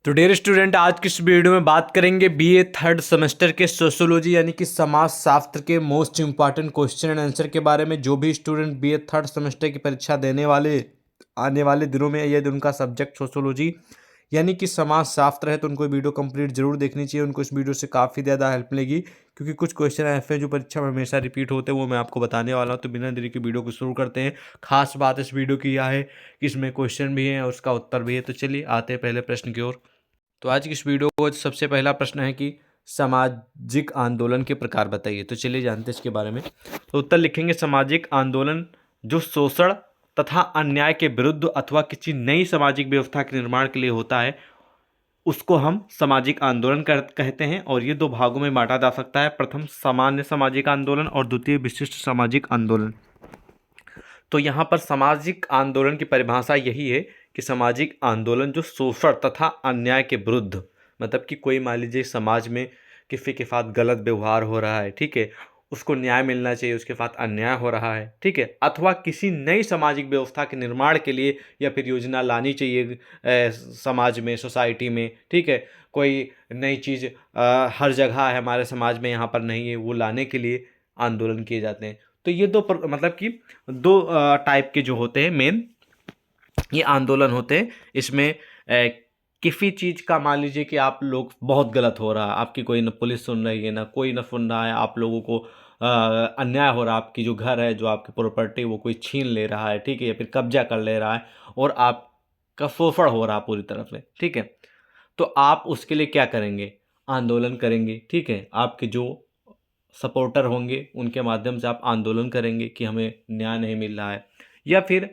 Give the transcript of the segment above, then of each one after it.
तो dear student, आज की इस वीडियो में बात करेंगे बीए थर्ड सेमेस्टर के सोशियोलॉजी यानी कि समाज शास्त्र के most important question and answer के बारे में। जो भी स्टूडेंट बीए थर्ड सेमेस्टर की परीक्षा देने वाले आने वाले दिनों में यदि उनका सब्जेक्ट सोशियोलॉजी यानी कि समाज शास्त्र है तो उनको वीडियो कंप्लीट जरूर देखनी चाहिए। उनको इस वीडियो से काफ़ी ज़्यादा हेल्प मिलेगी, क्योंकि कुछ क्वेश्चन ऐसे हैं जो परीक्षा में हमेशा रिपीट होते हैं, वो मैं आपको बताने वाला हूँ। तो बिना देरी के वीडियो को शुरू करते हैं। खास बात इस वीडियो की यह है कि इसमें क्वेश्चन भी है और उसका उत्तर भी है। तो चलिए आते हैं पहले प्रश्न की ओर। तो आज की इस वीडियो को सबसे पहला प्रश्न है कि सामाजिक आंदोलन के प्रकार बताइए। तो चलिए जानते हैं इसके बारे में। तो उत्तर लिखेंगे, सामाजिक आंदोलन जो शोषण तथा अन्याय के विरुद्ध अथवा किसी नई सामाजिक व्यवस्था के निर्माण के लिए होता है, उसको हम सामाजिक आंदोलन कहते हैं। और ये दो भागों में बांटा जा सकता है। प्रथम सामान्य सामाजिक आंदोलन और द्वितीय विशिष्ट सामाजिक आंदोलन। तो यहाँ पर सामाजिक आंदोलन की परिभाषा यही है कि सामाजिक आंदोलन जो शोषण तथा अन्याय के विरुद्ध, मतलब कि कोई मान लीजिए समाज में किसी के साथ गलत व्यवहार हो रहा है, ठीक है, उसको न्याय मिलना चाहिए, उसके साथ अन्याय हो रहा है, ठीक है, अथवा किसी नई सामाजिक व्यवस्था के निर्माण के लिए या फिर योजना लानी चाहिए समाज में, सोसाइटी में, ठीक है, कोई नई चीज़ हर जगह है हमारे समाज में, यहाँ पर नहीं है, वो लाने के लिए आंदोलन किए जाते हैं। तो ये मतलब कि दो टाइप के जो होते हैं मेन ये आंदोलन होते हैं। इसमें किसी चीज़ का मान लीजिए कि आप लोग बहुत गलत हो रहा है, आपकी कोई न पुलिस सुन रही है ना कोई न सुन रहा है, आप लोगों को अन्याय हो रहा है, आपकी जो घर है, जो आपकी प्रॉपर्टी वो कोई छीन ले रहा है, ठीक है, या फिर कब्जा कर ले रहा है और आपका शोषण हो रहा है पूरी तरफ से, ठीक है। तो आप उसके लिए क्या करेंगे? आंदोलन करेंगे, ठीक है। आपके जो सपोर्टर होंगे उनके माध्यम से आप आंदोलन करेंगे कि हमें न्याय नहीं मिल रहा है। या फिर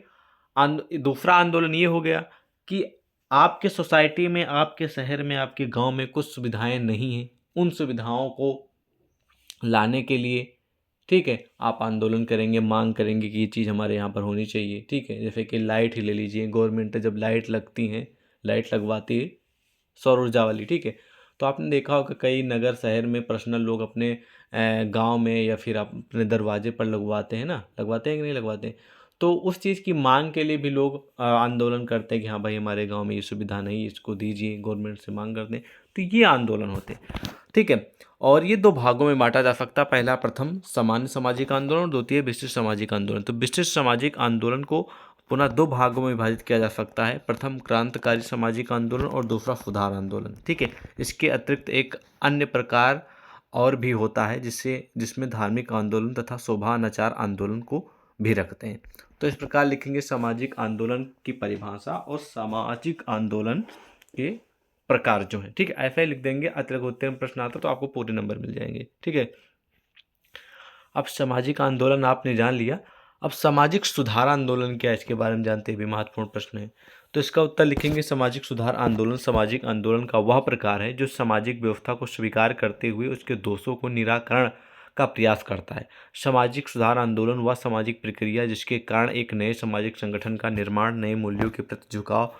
दूसरा आंदोलन ये हो गया कि आपके सोसाइटी में, आपके शहर में, आपके गांव में कुछ सुविधाएं नहीं हैं, उन सुविधाओं को लाने के लिए, ठीक है, आप आंदोलन करेंगे, मांग करेंगे कि ये चीज़ हमारे यहाँ पर होनी चाहिए, ठीक है। जैसे कि लाइट ही ले लीजिए, गवर्नमेंट जब लाइट लगती है, लाइट लगवाती है सौर ऊर्जा वाली, ठीक है, तो आपने देखा होगा कई नगर शहर में पर्सनल लोग अपने गांव में या फिर अपने दरवाजे पर लगवाते हैं ना, लगवाते हैं कि नहीं लगवाते? तो उस चीज़ की मांग के लिए भी लोग आंदोलन करते हैं कि हाँ भाई हमारे गांव में ये सुविधा नहीं, इसको दीजिए, गवर्नमेंट से मांग करते हैं। तो ये आंदोलन होते हैं, ठीक है। और ये दो भागों में बांटा जा सकता है। पहला प्रथम सामान्य सामाजिक आंदोलन और द्वितीय विशिष्ट सामाजिक आंदोलन। तो विशिष्ट सामाजिक आंदोलन को पुनः दो भागों में विभाजित किया जा सकता है। प्रथम क्रांतिकारी सामाजिक आंदोलन और दूसरा सुधार आंदोलन, ठीक है। इसके अतिरिक्त एक अन्य प्रकार और भी होता है जिसमें धार्मिक आंदोलन तथा शोभानाचार आंदोलन को भी रखते हैं। तो इस प्रकार लिखेंगे सामाजिक आंदोलन की परिभाषा और सामाजिक आंदोलन के प्रकार जो है, ठीक है, ऐसा ही लिख देंगे। अतिरिक्त उत्तर में प्रश्न आता तो आपको पूरे नंबर मिल जाएंगे, ठीक है। अब सामाजिक आंदोलन आपने जान लिया। अब सामाजिक सुधार आंदोलन क्या है इसके बारे में जानते हैं, भी महत्वपूर्ण प्रश्न है। तो इसका उत्तर लिखेंगे, सामाजिक सुधार आंदोलन सामाजिक आंदोलन का वह प्रकार है जो सामाजिक व्यवस्था को स्वीकार करते हुए उसके दोषों को निराकरण का प्रयास करता है। सामाजिक सुधार आंदोलन वह सामाजिक प्रक्रिया जिसके कारण एक नए सामाजिक संगठन का निर्माण, नए मूल्यों के प्रति झुकाव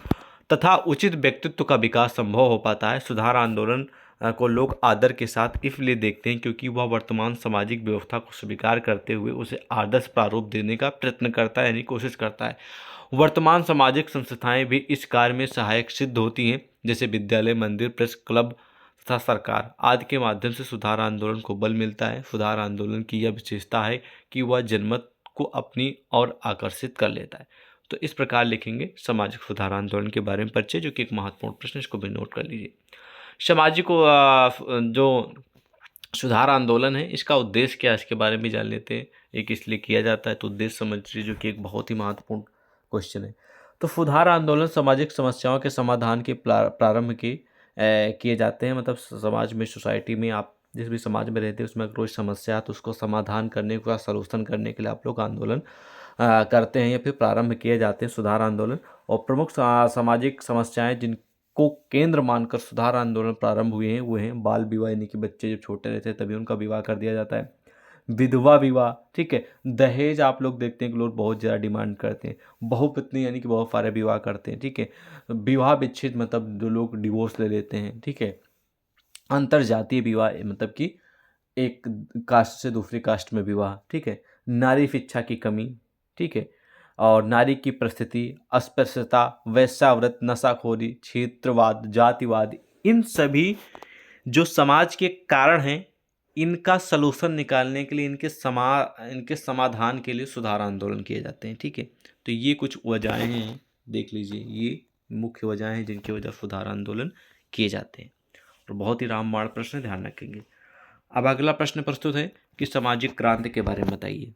तथा उचित व्यक्तित्व का विकास संभव हो पाता है। सुधार आंदोलन को लोग आदर के साथ इसलिए देखते हैं क्योंकि वह वर्तमान सामाजिक व्यवस्था को स्वीकार करते हुए उसे आदर्श प्रारूप देने का प्रयत्न करता है, यानी कोशिश करता है। वर्तमान सामाजिक संस्थाएं भी इस कार्य में सहायक सिद्ध होती हैं, जैसे विद्यालय, मंदिर, प्रेस क्लब तथा सरकार आदि के माध्यम से सुधार आंदोलन को बल मिलता है। सुधार आंदोलन की यह विशेषता है कि वह जनमत को अपनी ओर आकर्षित कर लेता है। तो इस प्रकार लिखेंगे सामाजिक सुधार आंदोलन के बारे में परिचय, जो कि एक महत्वपूर्ण प्रश्न, इसको भी नोट कर लीजिए। सामाजिक जो सुधार आंदोलन है इसका उद्देश्य क्या है इसके बारे में जान लेते हैं। एक इसलिए किया जाता है तो उद्देश्य समझ लीजिए, जो कि एक बहुत ही महत्वपूर्ण क्वेश्चन है। तो सुधार आंदोलन सामाजिक समस्याओं के समाधान के प्रारंभ के किए जाते हैं। मतलब समाज में, सोसाइटी में, आप जिस भी समाज में रहते हैं उसमें कोई समस्या है तो उसको समाधान करने का, सलूशन करने के लिए आप लोग आंदोलन करते हैं या फिर प्रारंभ किए जाते हैं सुधार आंदोलन। और प्रमुख सामाजिक समस्याएं जिनको केंद्र मानकर सुधार आंदोलन प्रारंभ हुए हैं वो हैं बाल विवाह, यानी कि बच्चे जब छोटे रहते हैं तभी उनका विवाह कर दिया जाता है। विधवा विवाह, ठीक है। दहेज आप लोग देखते हैं कि लोग बहुत ज़्यादा डिमांड करते हैं। बहुपत्नी यानी कि बहुत सारे विवाह करते हैं, ठीक है। विवाह विच्छेद मतलब जो लोग डिवोर्स ले लेते हैं, ठीक है। अंतर जातीय विवाह मतलब कि एक कास्ट से दूसरी कास्ट में विवाह, ठीक है। नारी शिक्षा की कमी, ठीक है। और नारी की परिस्थिति, अस्पृश्यता, वेश्यावृत्ति, नशाखोरी, क्षेत्रवाद, जातिवाद, इन सभी जो समाज के कारण हैं, इनका सलूशन निकालने के लिए, इनके समाधान के लिए सुधार आंदोलन किए जाते हैं। ठीक है, तो ये कुछ वजहें हैं, देख लीजिए, ये मुख्य वजहें हैं जिनकी वजह सुधार आंदोलन किए जाते हैं। और बहुत ही रामबाण प्रश्न, ध्यान रखेंगे। अब अगला प्रश्न प्रस्तुत है कि सामाजिक क्रांति के बारे में बताइए।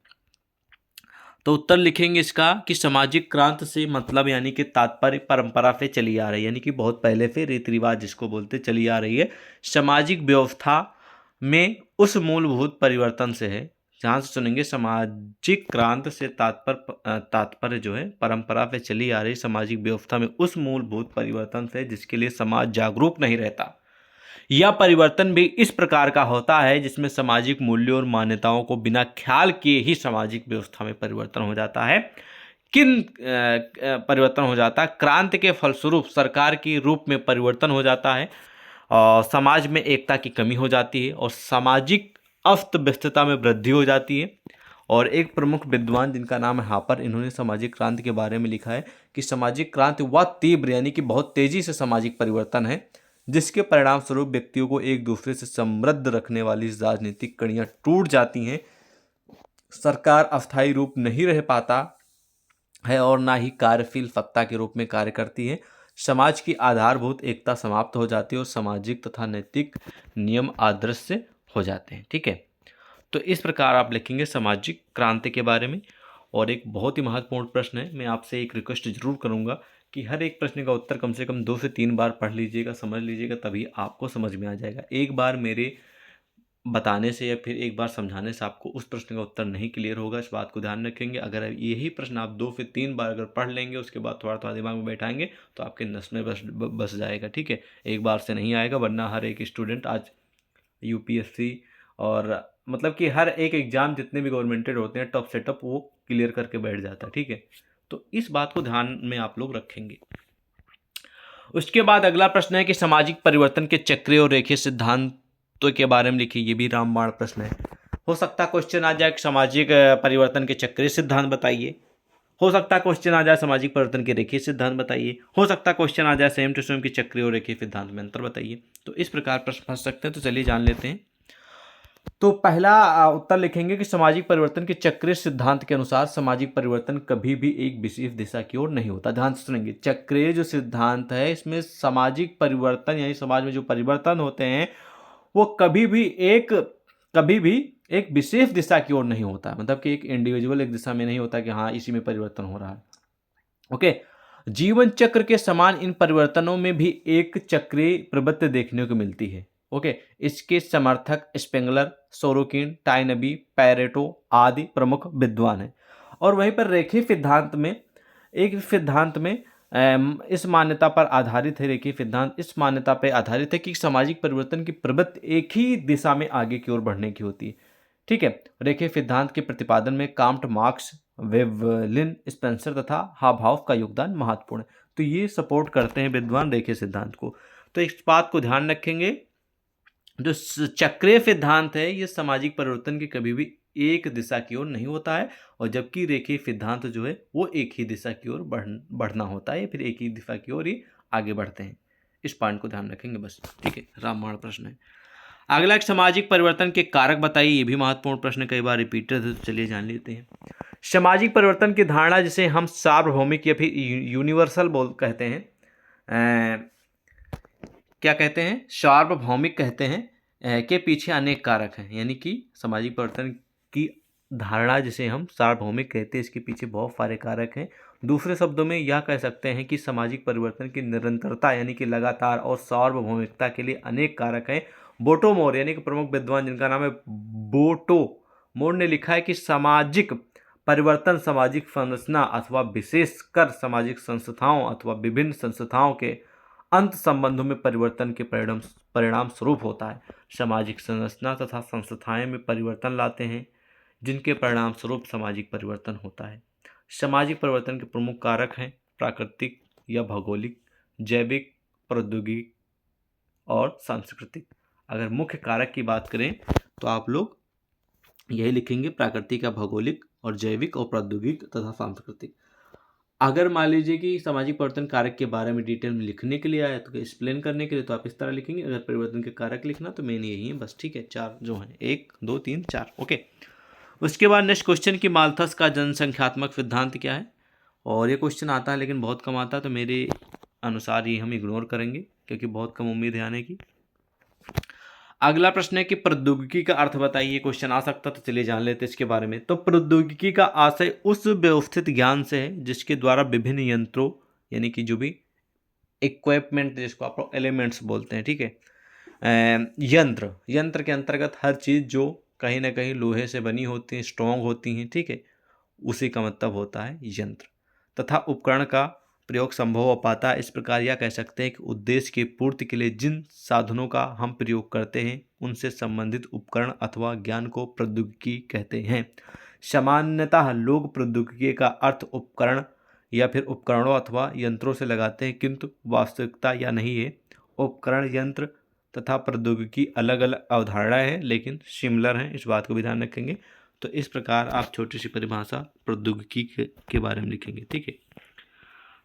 तो उत्तर लिखेंगे इसका कि सामाजिक क्रांति से मतलब यानी कि तात्पर्य परंपरा से चली आ रही है, यानी कि बहुत पहले से रीति रिवाज जिसको बोलते चली आ रही है, सामाजिक व्यवस्था में उस मूलभूत परिवर्तन से है। ध्यान से सुनेंगे, सामाजिक क्रांति से तात्पर्य जो है परंपरा से चली आ रही सामाजिक व्यवस्था में उस मूलभूत परिवर्तन से जिसके लिए समाज जागरूक नहीं रहता। यह परिवर्तन भी इस प्रकार का होता है जिसमें सामाजिक मूल्यों और मान्यताओं को बिना ख्याल किए ही सामाजिक व्यवस्था में परिवर्तन हो जाता है। परिवर्तन हो जाता है? क्रांति के फलस्वरूप सरकार की रूप में परिवर्तन हो जाता है और समाज में एकता की कमी हो जाती है और सामाजिक अस्त व्यस्तता में वृद्धि हो जाती है। और एक प्रमुख विद्वान जिनका नाम है हापर, इन्होंने सामाजिक क्रांति के बारे में लिखा है कि सामाजिक क्रांति वह तीव्र यानी कि बहुत तेजी से सामाजिक परिवर्तन है जिसके परिणाम स्वरूप व्यक्तियों को एक दूसरे से समृद्ध रखने वाली राजनीतिक कड़ियां टूट जाती हैं, सरकार अस्थायी रूप नहीं रह पाता है और ना ही कार्यशील सत्ता के रूप में कार्य करती है, समाज की आधारभूत एकता समाप्त हो जाती है और सामाजिक तथा नैतिक नियम अदृश्य हो जाते हैं। ठीक है, तो इस प्रकार आप लिखेंगे सामाजिक क्रांति के बारे में। और एक बहुत ही महत्वपूर्ण प्रश्न है, मैं आपसे एक रिक्वेस्ट जरूर करूंगा कि हर एक प्रश्न का उत्तर कम से कम 2 से 3 बार पढ़ लीजिएगा, समझ लीजिएगा, तभी आपको समझ में आ जाएगा। एक बार मेरे बताने से या फिर एक बार समझाने से आपको उस प्रश्न का उत्तर नहीं क्लियर होगा, इस बात को ध्यान रखेंगे। अगर यही प्रश्न आप 2 से 3 बार अगर पढ़ लेंगे, उसके बाद थोड़ा थोड़ा दिमाग में बैठाएंगे तो आपके नस में बस जाएगा। ठीक है, एक बार से नहीं आएगा, वरना हर एक स्टूडेंट आज यूपीएससी और मतलब कि हर एक एग्जाम जितने भी गवर्नमेंटेड होते हैं टफ से टफ वो क्लियर करके बैठ जाता है। ठीक है, तो इस बात को ध्यान में आप लोग रखेंगे। उसके बाद अगला प्रश्न है कि सामाजिक परिवर्तन के चक्रीय और रेखीय सिद्धांतों के बारे में लिखिए। ये भी रामबाण प्रश्न है, हो सकता है क्वेश्चन आ जाए कि सामाजिक परिवर्तन के चक्रीय सिद्धांत बताइए, हो सकता है क्वेश्चन आ जाए सामाजिक परिवर्तन के रेखीय सिद्धांत बताइए, हो सकता है क्वेश्चन आ जाए सेम टू सेम की चक्रीय और रेखीय सिद्धांत में अंतर बताइए। तो इस प्रकार प्रश्न फंस सकते हैं, तो चलिए जान लेते हैं। तो पहला उत्तर लिखेंगे कि सामाजिक परिवर्तन के चक्रीय सिद्धांत के अनुसार सामाजिक परिवर्तन कभी भी एक विशेष दिशा की ओर नहीं होता। ध्यान से सुनेंगे, चक्रीय जो सिद्धांत है इसमें सामाजिक परिवर्तन यानी समाज में जो परिवर्तन होते हैं वो कभी भी एक विशेष दिशा की ओर नहीं होता, मतलब कि एक इंडिविजुअल एक दिशा में नहीं होता कि हाँ इसी में परिवर्तन हो रहा है। ओके, जीवन चक्र के समान इन परिवर्तनों में भी एक चक्रीय प्रवृत्ति देखने को मिलती है। ओके, इसके समर्थक स्पेंगलर, सोरोकिन, टाइनबी, पैरेटो आदि प्रमुख विद्वान हैं। और वहीं पर रेखीय सिद्धांत में इस मान्यता पर आधारित है, रेखीय सिद्धांत इस मान्यता पर आधारित है कि सामाजिक परिवर्तन की प्रवृत्ति एक ही दिशा में आगे की ओर बढ़ने की होती है। ठीक है, रेखीय सिद्धांत के प्रतिपादन में कांट, मार्क्स, वेवलिन, स्पेंसर तथा हाबभाव का योगदान महत्वपूर्ण है। तो ये सपोर्ट करते हैं विद्वान रेखीय सिद्धांत को। तो इस बात को ध्यान रखेंगे, जो चक्रीय सिद्धांत है ये सामाजिक परिवर्तन की कभी भी एक दिशा की ओर नहीं होता है, और जबकि रेखीय सिद्धांत जो है वो एक ही दिशा की ओर बढ़ना होता है, फिर एक ही दिशा की ओर ही आगे बढ़ते हैं। इस पॉइंट को ध्यान रखेंगे बस। ठीक है, रामबाण प्रश्न है। अगला एक सामाजिक परिवर्तन के कारक बताइए। ये भी महत्वपूर्ण प्रश्न, कई बार रिपीटेड है, तो चलिए जान लेते हैं। सामाजिक परिवर्तन की धारणा जिसे हम सार्वभौमिक या फिर यूनिवर्सल कहते हैं, क्या कहते हैं, सार्वभौमिक कहते हैं, के पीछे अनेक कारक हैं। यानी कि सामाजिक परिवर्तन की धारणा जिसे हम सार्वभौमिक कहते हैं इसके पीछे बहुत सारे कारक हैं। दूसरे शब्दों में यह कह सकते हैं कि सामाजिक परिवर्तन की निरंतरता यानी कि लगातार और सार्वभौमिकता के लिए अनेक कारक हैं। बोटो मोर यानी कि प्रमुख विद्वान जिनका नाम है बोटो मोर ने लिखा है कि सामाजिक परिवर्तन सामाजिक संरचना अथवा विशेषकर सामाजिक संस्थाओं अथवा विभिन्न संस्थाओं के अंत संबंधों में परिवर्तन के परिणाम स्वरूप होता है। सामाजिक संरचना तथा संस्थाएं में परिवर्तन लाते हैं जिनके परिणाम स्वरूप सामाजिक परिवर्तन होता है। सामाजिक परिवर्तन के प्रमुख कारक हैं प्राकृतिक या भौगोलिक, जैविक, प्रौद्योगिक और सांस्कृतिक। अगर मुख्य कारक की बात करें तो आप लोग यही लिखेंगे, प्राकृतिक या भौगोलिक और जैविक और प्रौद्योगिक तथा सांस्कृतिक। अगर मान लीजिए कि सामाजिक परिवर्तन कारक के बारे में डिटेल में लिखने के लिए आया तो एक्सप्लेन करने के लिए तो आप इस तरह लिखेंगे। अगर परिवर्तन के कारक लिखना तो मेन यही है बस, ठीक है। 4 जो है, 1 2 3 4, ओके। उसके बाद नेक्स्ट क्वेश्चन कि माल्थस का जनसंख्यात्मक सिद्धांत क्या है। और ये क्वेश्चन आता है लेकिन बहुत कम आता है, तो मेरे अनुसार ये हम इग्नोर करेंगे क्योंकि बहुत कम उम्मीद है आने की। अगला प्रश्न है कि प्रौद्योगिकी का अर्थ बताइए, क्वेश्चन आ सकता, तो चलिए जान लेते हैं इसके बारे में। तो प्रौद्योगिकी का आशय उस व्यवस्थित ज्ञान से है जिसके द्वारा विभिन्न यंत्रों यानी कि जो भी इक्विपमेंट जिसको आप एलिमेंट्स बोलते हैं, ठीक है, यंत्र के अंतर्गत हर चीज़ जो कहीं ना कहीं लोहे से बनी होती है, स्ट्रॉन्ग होती हैं, ठीक है, उसी का मतलब होता है यंत्र, तथा उपकरण का प्रयोग संभव हो पाता है। इस प्रकार यह कह सकते हैं कि उद्देश्य की पूर्ति के लिए जिन साधनों का हम प्रयोग करते हैं उनसे संबंधित उपकरण अथवा ज्ञान को प्रौद्योगिकी कहते हैं। सामान्यतः लोग प्रौद्योगिकी का अर्थ उपकरण या फिर उपकरणों अथवा यंत्रों से लगाते हैं, किंतु वास्तविकता यह नहीं है। उपकरण, यंत्र तथा प्रौद्योगिकी अलग अलग अवधारणाएं हैं लेकिन सिमिलर हैं, इस बात को भी ध्यान रखेंगे। तो इस प्रकार आप छोटी सी परिभाषा प्रौद्योगिकी के बारे में लिखेंगे, ठीक है।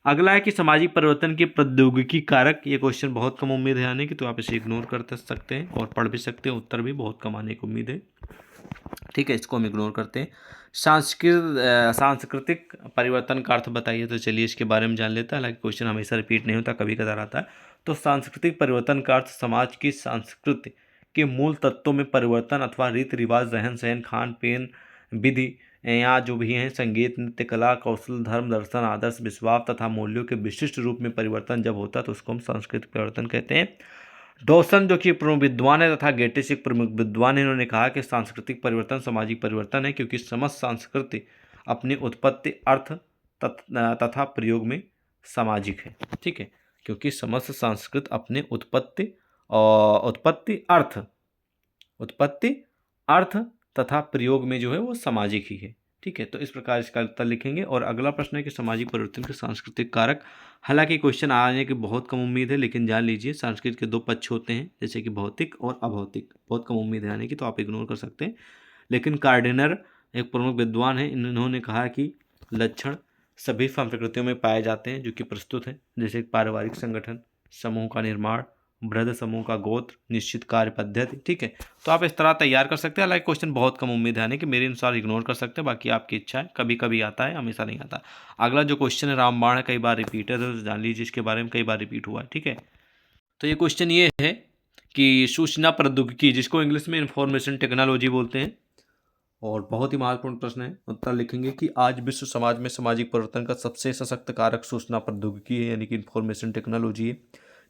अगला है कि सामाजिक परिवर्तन के प्रौद्योगिकी कारक। ये क्वेश्चन बहुत कम उम्मीद है आने की, तो आप इसे इग्नोर कर सकते हैं और पढ़ भी सकते हैं, उत्तर भी बहुत कम आने की उम्मीद है, ठीक है, इसको हम इग्नोर करते हैं। सांस्कृतिक परिवर्तन का अर्थ बताइए, तो चलिए इसके बारे में जान लेते हैं। हालांकि क्वेश्चन हमेशा रिपीट नहीं होता, कभी कदार आता है। तो सांस्कृतिक परिवर्तन का अर्थ समाज की संस्कृति के मूल तत्वों में परिवर्तन अथवा रीति रिवाज, रहन सहन, खान पीन, विधि या जो भी हैं, संगीत, नृत्य, कला, कौशल, धर्म, दर्शन, आदर्श, विश्वास तथा मूल्यों के विशिष्ट रूप में परिवर्तन जब होता है तो उसको हम सांस्कृतिक परिवर्तन कहते हैं। डॉसन जो कि प्रमुख विद्वान है तथा गेटिस एक प्रमुख विद्वान है, इन्होंने कहा कि सांस्कृतिक परिवर्तन सामाजिक परिवर्तन है क्योंकि समस्त संस्कृति अपनी उत्पत्ति, अर्थ तथा प्रयोग में सामाजिक है, ठीक है, क्योंकि समस्त संस्कृत अपने उत्पत्ति अर्थ तथा प्रयोग में जो है वो सामाजिक ही है, ठीक है। तो इस प्रकार इसका उत्तर लिखेंगे। और अगला प्रश्न है कि सामाजिक परिवर्तन के सांस्कृतिक कारक। हालांकि क्वेश्चन आने की बहुत कम उम्मीद है, लेकिन जान लीजिए संस्कृत के 2 पक्ष होते हैं, जैसे कि भौतिक और अभौतिक। बहुत कम उम्मीद है आने की, तो आप इग्नोर कर सकते हैं। लेकिन कार्डिनर एक प्रमुख विद्वान है, इन्होंने कहा कि लक्षण सभी संस्कृतियों में पाए जाते हैं जो कि प्रस्तुत हैं, जैसे पारिवारिक संगठन, समूह का निर्माण, बृहद समूह का गोत्र, निश्चित कार्य पद्धति, ठीक है। तो आप इस तरह तैयार कर सकते हैं। हालांकि क्वेश्चन बहुत कम उम्मीद है आने की, मेरे अनुसार इग्नोर कर सकते हैं, बाकी आपकी इच्छा है, कभी कभी आता है, हमेशा नहीं आता। अगला जो क्वेश्चन है रामबाण, कई बार रिपीट है, तो जान लीजिए इसके बारे में, कई बार रिपीट हुआ है, ठीक है। तो ये क्वेश्चन ये है कि सूचना प्रौद्योगिकी, जिसको इंग्लिश में इंफॉर्मेशन टेक्नोलॉजी बोलते हैं, और बहुत ही महत्वपूर्ण प्रश्न है, उत्तर लिखेंगे कि आज विश्व समाज में सामाजिक परिवर्तन का सबसे सशक्त कारक सूचना प्रौद्योगिकी है, यानी कि इंफॉर्मेशन टेक्नोलॉजी है,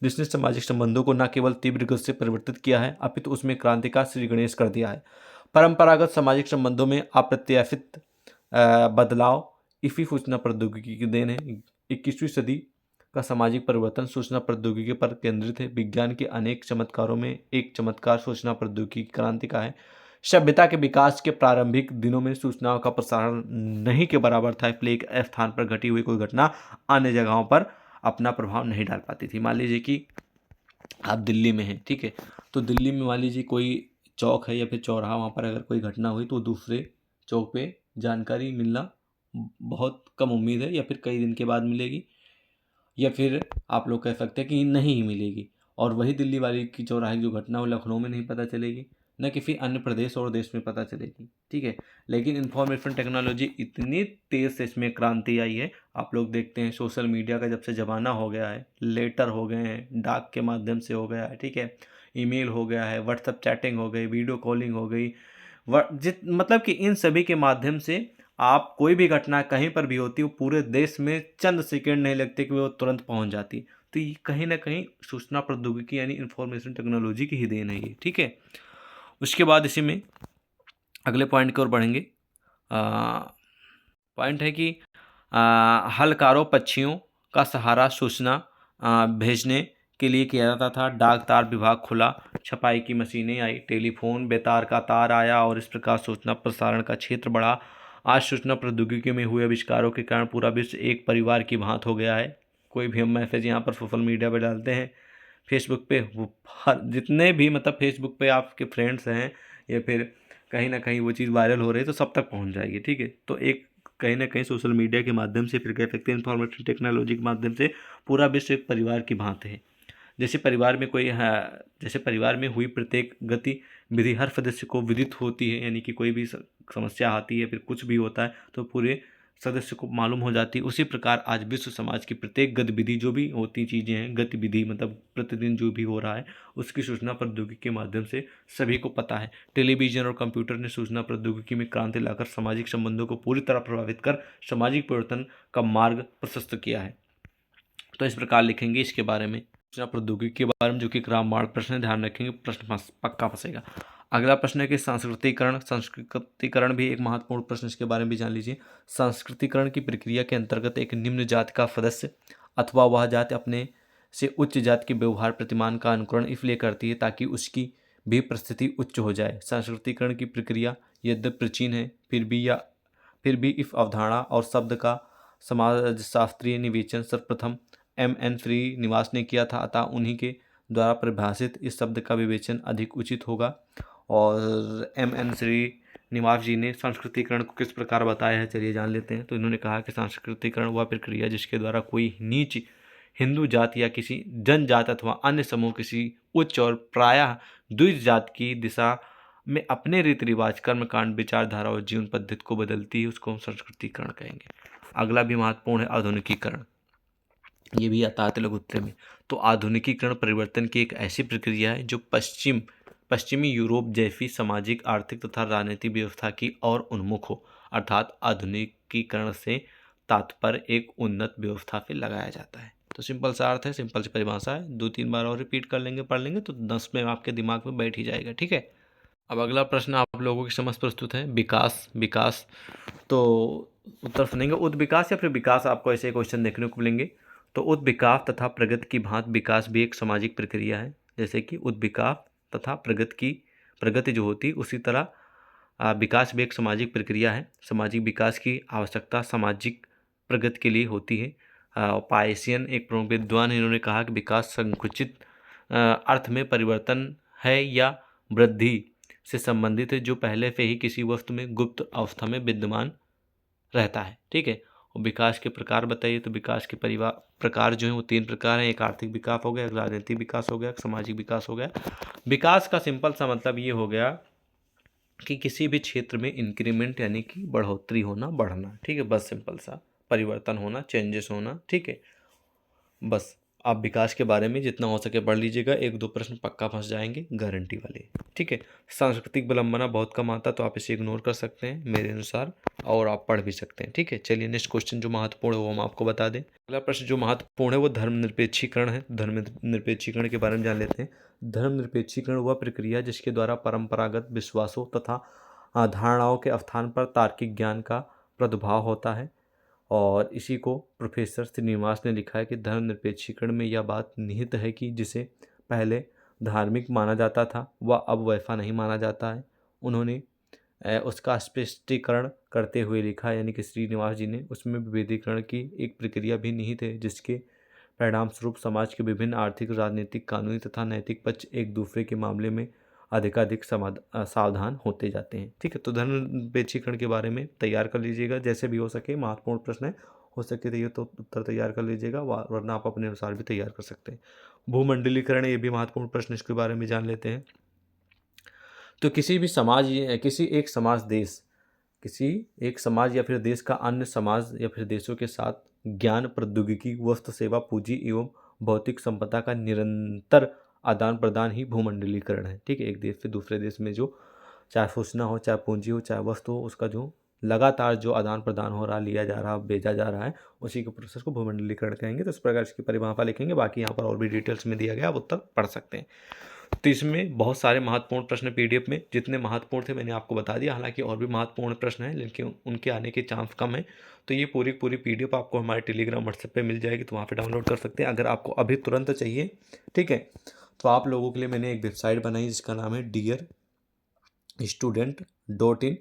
जिसने सामाजिक संबंधों को न केवल तीव्र गति से परिवर्तित किया है अपितु उसमें क्रांतिकार श्री गणेश कर दिया है। परंपरागत सामाजिक संबंधों में अप्रत्याशित बदलाव इसी सूचना प्रौद्योगिकी की देन है। 21वीं सदी का सामाजिक परिवर्तन सूचना प्रौद्योगिकी पर केंद्रित है। विज्ञान के अनेक चमत्कारों में एक चमत्कार सूचना प्रौद्योगिकी क्रांति का है। सभ्यता के विकास के प्रारंभिक दिनों में सूचनाओं का प्रसारण नहीं के बराबर था, इसलिए एक स्थान पर घटी हुई कोई घटना अन्य जगहों पर अपना प्रभाव नहीं डाल पाती थी। मान लीजिए कि आप दिल्ली में हैं, ठीक है, तो दिल्ली में मान लीजिए कोई चौक है या फिर चौराहा, वहाँ पर अगर कोई घटना हुई तो दूसरे चौक पे जानकारी मिलना बहुत कम उम्मीद है, या फिर कई दिन के बाद मिलेगी, या फिर आप लोग कह सकते हैं कि नहीं ही मिलेगी। और वही दिल्ली वाली की चौराहे की जो घटना हो लखनऊ में नहीं पता चलेगी, न किसी अन्य प्रदेश और देश में पता चलेगी, ठीक है। लेकिन इंफॉर्मेशन टेक्नोलॉजी इतनी तेज़ से इसमें क्रांति आई है, आप लोग देखते हैं सोशल मीडिया का जब से ज़माना हो गया है, लेटर हो गए हैं, डाक के माध्यम से हो गया है, ठीक है, ईमेल हो गया है, व्हाट्सएप चैटिंग हो गई, वीडियो कॉलिंग हो गई, मतलब कि इन सभी के माध्यम से आप कोई भी घटना कहीं पर भी होती है, वो पूरे देश में चंद सेकंड नहीं लगते कि वो तुरंत पहुंच जाती। तो ये कहीं ना कहीं सूचना प्रौद्योगिकी यानी इंफॉर्मेशन टेक्नोलॉजी की ही देन है ये, ठीक है। उसके बाद इसी में अगले पॉइंट की ओर बढ़ेंगे। पॉइंट है कि हलकारों पक्षियों का सहारा सूचना भेजने के लिए किया जाता था। डाक तार विभाग खुला, छपाई की मशीनें आई, टेलीफोन बेतार का तार आया और इस प्रकार सूचना प्रसारण का क्षेत्र बढ़ा। आज सूचना प्रौद्योगिकी में हुए आविष्कारों के कारण पूरा विश्व एक परिवार की भांति हो गया है। कोई भी हम मैसेज यहाँ पर सोशल मीडिया पर डालते हैं, फेसबुक पे, वो हर जितने भी मतलब फेसबुक पे आपके फ्रेंड्स हैं या फिर कहीं ना कहीं वो चीज़ वायरल हो रही है तो सब तक पहुँच जाएगी, ठीक है। तो एक कहीं ना कहीं सोशल मीडिया के माध्यम से, फिर कह सकते हैं इंफॉर्मेशन टेक्नोलॉजी के माध्यम से पूरा विश्व एक परिवार की भांति है। जैसे परिवार में कोई जैसे परिवार में हुई प्रत्येक गतिविधि हर सदस्य को विदित होती है, यानी कि कोई भी समस्या आती है, फिर कुछ भी होता है तो पूरे सदस्य को मालूम हो जाती है। उसी प्रकार आज विश्व समाज की प्रत्येक गतिविधि, जो भी होती चीज़ें हैं, गतिविधि मतलब प्रतिदिन जो भी हो रहा है, उसकी सूचना प्रौद्योगिकी के माध्यम से सभी को पता है। टेलीविजन और कंप्यूटर ने सूचना प्रौद्योगिकी में क्रांति लाकर सामाजिक संबंधों को पूरी तरह प्रभावित कर सामाजिक परिवर्तन का मार्ग प्रशस्त किया है। तो इस प्रकार लिखेंगे इसके बारे में, सूचना प्रौद्योगिकी के बारे में, जो कि ग्रामर प्रश्न है, ध्यान रखेंगे, प्रश्न पक्का फंसेगा। अगला प्रश्न है कि सांस्कृतिकरण। सांस्कृतिकरण भी एक महत्वपूर्ण प्रश्न, इसके बारे में भी जान लीजिए। सांस्कृतिकरण की प्रक्रिया के अंतर्गत एक निम्न जाति का सदस्य अथवा वह जाति अपने से उच्च जाति के व्यवहार प्रतिमान का अनुकरण इसलिए करती है ताकि उसकी भी परिस्थिति उच्च हो जाए। सांस्कृतिकरण की प्रक्रिया यद्यपि प्राचीन है, फिर भी इस अवधारणा और शब्द का समाजशास्त्रीय निवेचन सर्वप्रथम M.N. श्रीनिवास ने किया था, अतः उन्हीं के द्वारा परिभाषित इस शब्द का विवेचन अधिक उचित होगा। और M.N. श्रीनिवास जी ने सांस्कृतिकरण को किस प्रकार बताया है, चलिए जान लेते हैं। तो इन्होंने कहा कि सांस्कृतिकरण वह प्रक्रिया जिसके द्वारा कोई नीच हिंदू जाति या किसी जनजाति अथवा अन्य समूह किसी उच्च और प्रायः द्विज जाति की दिशा में अपने रीति रिवाज, कर्मकांड, विचारधारा और जीवन पद्धति को बदलती है, उसको हम संस्कृतिकरण कहेंगे। अगला भी महत्वपूर्ण है आधुनिकीकरण, ये भी आता है लघु उत्तर में। तो आधुनिकीकरण परिवर्तन की एक ऐसी प्रक्रिया है जो पश्चिमी यूरोप जैसी सामाजिक, आर्थिक तथा राजनीतिक व्यवस्था की ओर उन्मुख हो। अर्थात आधुनिकीकरण से तात्पर्य एक उन्नत व्यवस्था से लगाया जाता है। तो सिंपल सा अर्थ है, सिंपल सी परिभाषा है, 2-3 बार और रिपीट कर लेंगे, पढ़ लेंगे तो 10 में आपके दिमाग में बैठ ही जाएगा। ठीक है, अब अगला प्रश्न आप लोगों की समझ प्रस्तुत है, विकास। तो उत्तर सुनेंगे उद्विकास या फिर विकास, आपको ऐसे क्वेश्चन देखने को मिलेंगे। तो उद्विकास तथा प्रगति की भांति विकास भी एक सामाजिक प्रक्रिया है। जैसे कि उद्विकास तथा प्रगति जो होती है, उसी तरह विकास भी एक सामाजिक प्रक्रिया है। सामाजिक विकास की आवश्यकता सामाजिक प्रगति के लिए होती है। पायसियन एक प्रमुख विद्वान है, इन्होंने कहा कि विकास संकुचित अर्थ में परिवर्तन है या वृद्धि से संबंधित है जो पहले से ही किसी वस्तु में गुप्त अवस्था में विद्यमान रहता है। ठीक है, और विकास के प्रकार बताइए। तो विकास के प्रकार जो है वो 3 प्रकार हैं। एक आर्थिक विकास हो गया, एक राजनीतिक विकास हो गया, एक सामाजिक विकास हो गया। विकास का सिंपल सा मतलब ये हो गया कि किसी भी क्षेत्र में इंक्रीमेंट यानी कि बढ़ोतरी होना, बढ़ना। ठीक है, बस सिंपल सा परिवर्तन होना, चेंजेस होना। ठीक है, बस आप विकास के बारे में जितना हो सके पढ़ लीजिएगा, 1-2 प्रश्न पक्का फंस जाएंगे, गारंटी वाले। ठीक है, सांस्कृतिक विलंबना बहुत कम आता तो आप इसे इग्नोर कर सकते हैं मेरे अनुसार, और आप पढ़ भी सकते हैं। ठीक है, चलिए नेक्स्ट क्वेश्चन जो महत्वपूर्ण है वो हम आपको बता दें। अगला प्रश्न जो महत्वपूर्ण है वो धर्मनिरपेक्षीकरण है। धर्मनिरपेक्षीकरण के बारे में जान लेते हैं। धर्मनिरपेक्षीकरण वह प्रक्रिया जिसके द्वारा परंपरागत विश्वासों तथा धारणाओं के स्थान पर तार्किक ज्ञान का प्रादुर्भाव होता है। और इसी को प्रोफेसर श्रीनिवास ने लिखा है कि धर्मनिरपेक्षीकरण में यह बात निहित है कि जिसे पहले धार्मिक माना जाता था वह अब वैसा नहीं माना जाता है। उन्होंने उसका स्पष्टीकरण करते हुए लिखा, यानी कि श्रीनिवास जी ने, उसमें विभेदीकरण की एक प्रक्रिया भी निहित है जिसके परिणाम स्वरूप समाज के विभिन्न आर्थिक, राजनीतिक, कानूनी तथा नैतिक पक्ष एक दूसरे के मामले में अधिकाधिक सावधान होते जाते हैं। ठीक है, तो धर्मनिरपेक्षीकरण के बारे में तैयार कर लीजिएगा, जैसे भी हो सके, महत्वपूर्ण प्रश्न है, हो सके तो ये तो उत्तर तैयार कर लीजिएगा, वरना आप अपने अनुसार भी तैयार कर सकते हैं। भूमंडलीकरण, ये भी महत्वपूर्ण प्रश्न, इसके बारे में जान लेते हैं। तो किसी एक समाज या फिर देश का अन्य समाज या फिर देशों के साथ ज्ञान, प्रौद्योगिकी, वस्तु सेवा, पूंजी एवं भौतिक संपदा का निरंतर आदान प्रदान ही भूमंडलीकरण है। ठीक है, एक देश से दूसरे देश में जो चाहे सूचना हो, चाहे पूंजी हो, चाहे वस्तु हो, उसका जो लगातार जो आदान प्रदान हो रहा, लिया जा रहा, भेजा जा रहा है, उसी के प्रोसेस को भूमंडलीकरण कहेंगे। तो इस प्रकार इसकी परिभाषा लिखेंगे, बाकी यहाँ पर और भी डिटेल्स में दिया गया, आप उत्तर पढ़ सकते हैं। तो इसमें बहुत सारे महत्वपूर्ण प्रश्न पीडीएफ में, जितने महत्वपूर्ण थे मैंने आपको बता दिया। हालांकि और भी महत्वपूर्ण प्रश्न हैं लेकिन उनके आने के चांस कम है। तो ये पूरी पीडीएफ आपको हमारे टेलीग्राम, व्हाट्सएप पे मिल जाएगी, तो वहाँ पे डाउनलोड कर सकते हैं अगर आपको अभी तुरंत चाहिए। ठीक है, तो आप लोगों के लिए मैंने एक वेबसाइट बनाई जिसका नाम है dearstudent.in।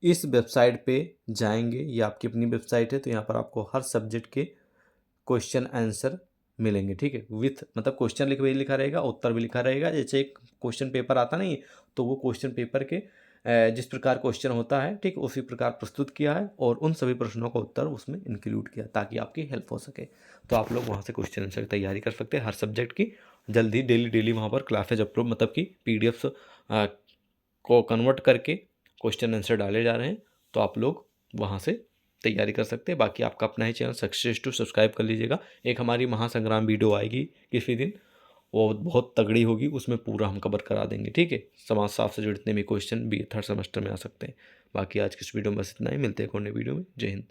इस वेबसाइट पे जाएंगे, ये आपकी अपनी वेबसाइट है, तो यहाँ पर आपको हर सब्जेक्ट के क्वेश्चन आंसर मिलेंगे। ठीक है, विथ मतलब क्वेश्चन लिखा रहेगा, उत्तर भी लिखा रहेगा। जैसे एक क्वेश्चन पेपर आता नहीं, तो वो क्वेश्चन पेपर के जिस प्रकार क्वेश्चन होता है ठीक उसी प्रकार प्रस्तुत किया है और उन सभी प्रश्नों का उत्तर उसमें इंक्लूड किया ताकि आपकी हेल्प हो सके। तो आप लोग वहाँ से क्वेश्चन आंसर की तैयारी कर सकते हैं हर सब्जेक्ट की। जल्दी डेली वहाँ पर क्लासेज अपलोड मतलब कि PDFs को कन्वर्ट करके क्वेश्चन आंसर डाले जा रहे हैं, तो आप लोग वहाँ से तैयारी कर सकते हैं। बाकी आपका अपना ही चैनल सक्सेस टू सब्सक्राइब कर लीजिएगा। एक हमारी महासंग्राम वीडियो आएगी किसी दिन, वो बहुत तगड़ी होगी, उसमें पूरा हम कवर करा देंगे। ठीक है, समाजशास्त्र से जुड़े जितने भी क्वेश्चन भी थर्ड सेमेस्टर में आ सकते हैं। बाकी आज की इस वीडियो में बस इतना ही, मिलते हैं एक और नई वीडियो में। जय हिंद।